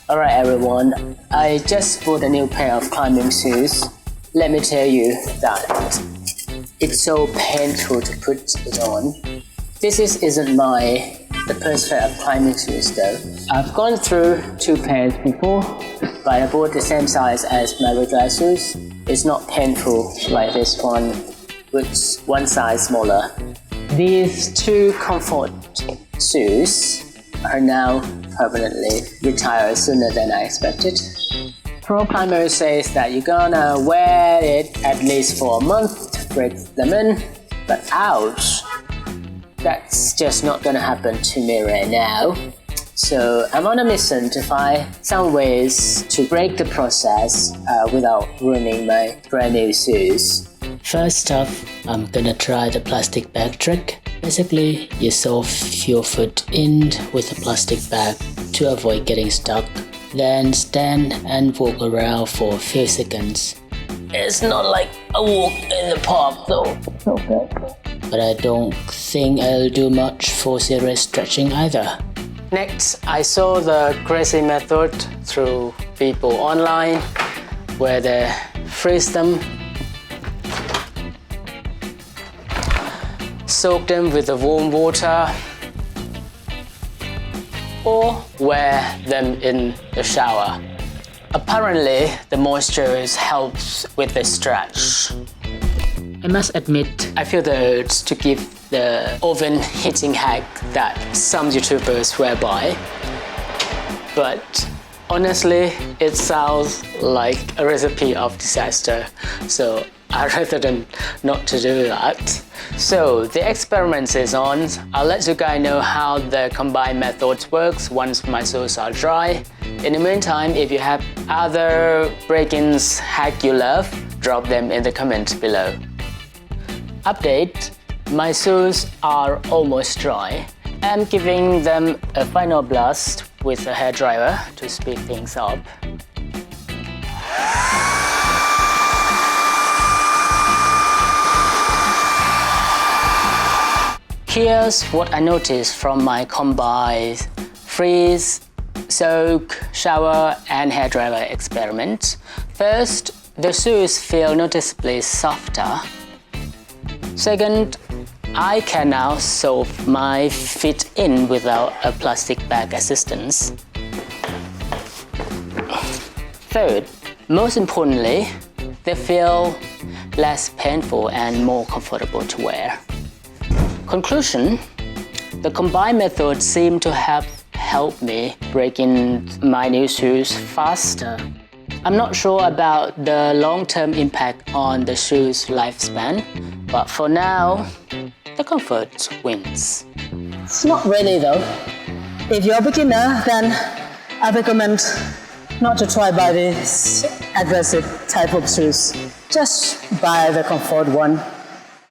Alright everyone, I just bought a new pair of climbing shoes. Let me tell you that it's so painful to put it on. This isn't the first pair of climbing shoes though. I've gone through 2 pairs before, but I bought the same size as my regular shoes. It's not painful like this one, which one size smaller. These 2 comfort shoes are now permanently retired sooner than I expected. Pro climber says that you're gonna wear it at least for a month to break them in, but ouch! That's just not gonna happen to me right now. So I'm on a mission to find some ways to break the process without ruining my brand new shoes. First off, I'm gonna try the plastic bag trick. Basically, you shove your foot in with a plastic bag to avoid getting stuck. Then stand and walk around for a few seconds. It's not like a walk in the park though. Okay. But I don't think I'll do much for serious stretching either. Next, I saw the crazy method through people online where they freeze them, soak them with the warm water, or wear them in the shower. Apparently, the moisture helps with the stretch. I must admit, I feel the urge to give the oven heating hack that some YouTubers swear by, but honestly, it sounds like a recipe of disaster, so I'd rather than not to do that. So the experiment is on. I'll let you guys know how the combined methods works once my shoes are dry. In the meantime, if you have other break-ins hack you love, drop them in the comments below. Update: my shoes are almost dry. I'm giving them a final blast with a hairdryer to speed things up. Here's what I noticed from my combined freeze, soak, shower and hairdryer experiment. First, the shoes feel noticeably softer. Second, I can now shove my feet in without a plastic bag assistance. Third, most importantly, they feel less painful and more comfortable to wear. Conclusion: the combined methods seem to have helped me break in my new shoes faster. I'm not sure about the long-term impact on the shoes' lifespan, but for now, the comfort wins. It's not really though. If you're a beginner, then I recommend not to try buy this aggressive type of shoes. Just buy the comfort one.